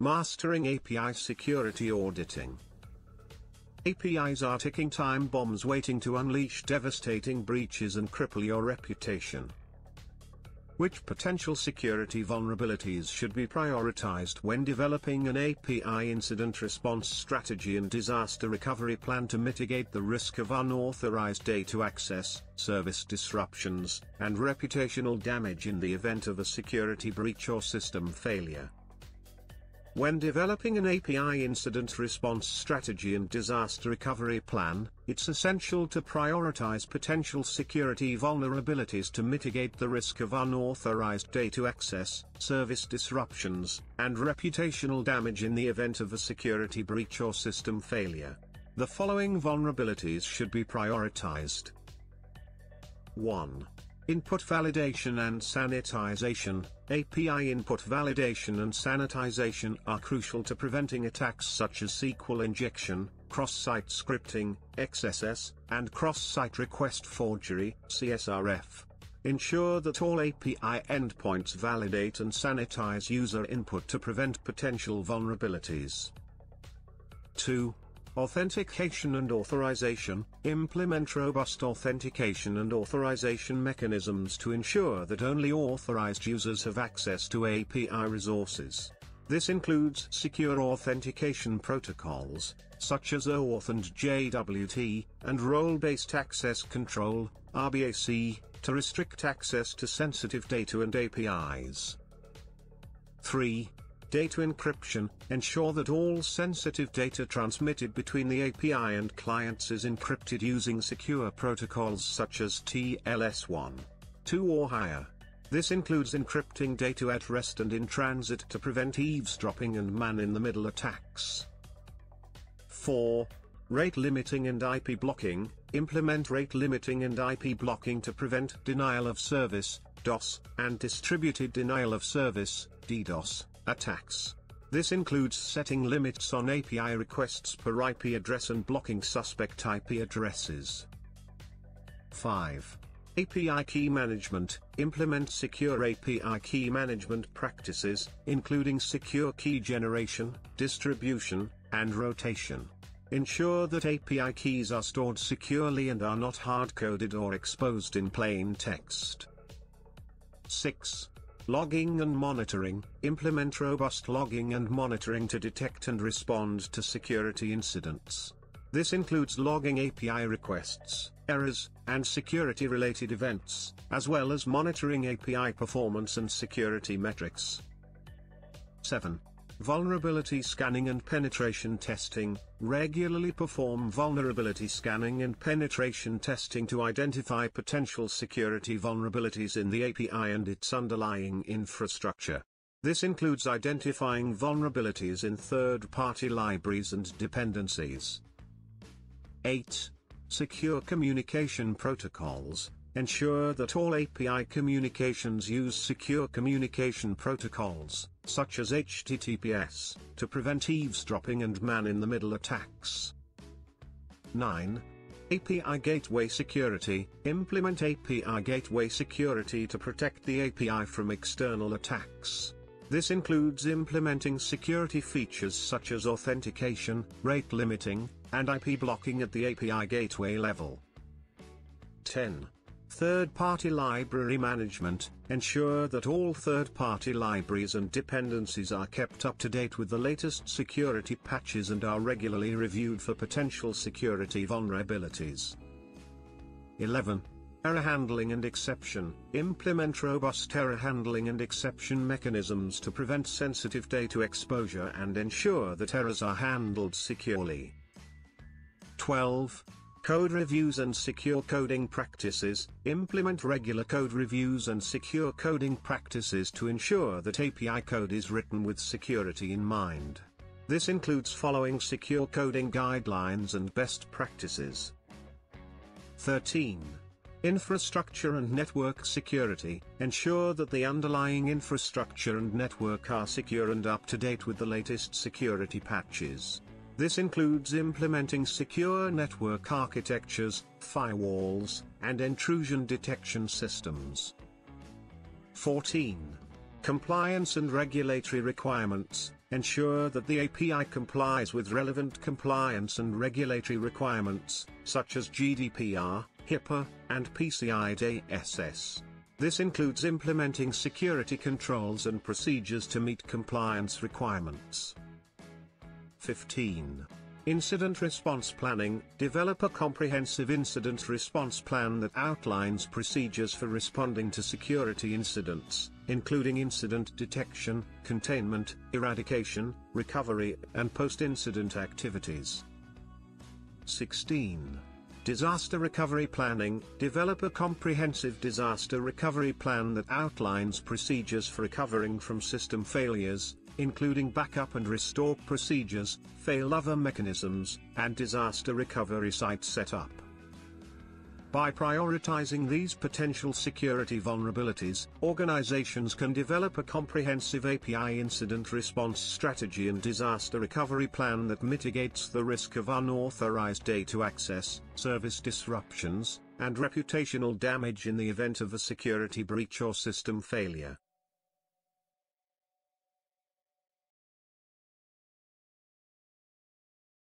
Mastering API security auditing. APIs are ticking time bombs waiting to unleash devastating breaches and cripple your reputation. Which potential security vulnerabilities should be prioritized when developing an API incident response strategy and disaster recovery plan to mitigate the risk of unauthorized data access, service disruptions, and reputational damage in the event of a security breach or system failure? When developing an API incident response strategy and disaster recovery plan, it's essential to prioritize potential security vulnerabilities to mitigate the risk of unauthorized data access, service disruptions, and reputational damage in the event of a security breach or system failure. The following vulnerabilities should be prioritized. 1. Input validation and sanitization. API input validation and sanitization are crucial to preventing attacks such as SQL injection, cross-site scripting, XSS, and cross-site request forgery, CSRF. Ensure that all API endpoints validate and sanitize user input to prevent potential vulnerabilities. 2. Authentication and authorization. Implement robust authentication and authorization mechanisms to ensure that only authorized users have access to API resources. This includes secure authentication protocols, such as OAuth and JWT, and role-based access control, RBAC, to restrict access to sensitive data and APIs. 3. Data encryption. Ensure that all sensitive data transmitted between the API and clients is encrypted using secure protocols such as TLS1, 2 or higher. This includes encrypting data at rest and in transit to prevent eavesdropping and man-in-the-middle attacks. 4. Rate limiting and IP blocking. Implement rate limiting and IP blocking to prevent denial of service, DOS, and distributed denial of service, DDoS, attacks. This includes setting limits on API requests per IP address and blocking suspect IP addresses. 5. API key management. Implement secure API key management practices, including secure key generation, distribution, and rotation. Ensure that API keys are stored securely and are not hard-coded or exposed in plain text. 6. Logging and monitoring. Implement robust logging and monitoring to detect and respond to security incidents. This includes logging API requests, errors, and security-related events, as well as monitoring API performance and security metrics. 7. Vulnerability scanning and penetration testing. Regularly perform vulnerability scanning and penetration testing to identify potential security vulnerabilities in the API and its underlying infrastructure. This includes identifying vulnerabilities in third-party libraries and dependencies. 8. Secure communication protocols. Ensure that all API communications use secure communication protocols, such as HTTPS, to prevent eavesdropping and man-in-the-middle attacks. 9. API gateway security. Implement API gateway security to protect the API from external attacks. This includes implementing security features such as authentication, rate limiting, and IP blocking at the API gateway level. 10. Third-party library management. Ensure that all third-party libraries and dependencies are kept up to date with the latest security patches and are regularly reviewed for potential security vulnerabilities. 11. Error handling and exception. Implement robust error handling and exception mechanisms to prevent sensitive data exposure and ensure that errors are handled securely. 12. Code reviews and secure coding practices. Implement regular code reviews and secure coding practices to ensure that API code is written with security in mind. This includes following secure coding guidelines and best practices. 13. Infrastructure and network security. Ensure that the underlying infrastructure and network are secure and up to date with the latest security patches. This includes implementing secure network architectures, firewalls, and intrusion detection systems. 14. Compliance and regulatory requirements. Ensure that the API complies with relevant compliance and regulatory requirements, such as GDPR, HIPAA, and PCI DSS. This includes implementing security controls and procedures to meet compliance requirements. 15. Incident response planning. Develop a comprehensive incident response plan that outlines procedures for responding to security incidents, including incident detection, containment, eradication, recovery, and post-incident activities. 16. Disaster recovery planning. Develop a comprehensive disaster recovery plan that outlines procedures for recovering from system failures, including backup and restore procedures, failover mechanisms, and disaster recovery site setup. By prioritizing these potential security vulnerabilities, organizations can develop a comprehensive API incident response strategy and disaster recovery plan that mitigates the risk of unauthorized data access, service disruptions, and reputational damage in the event of a security breach or system failure.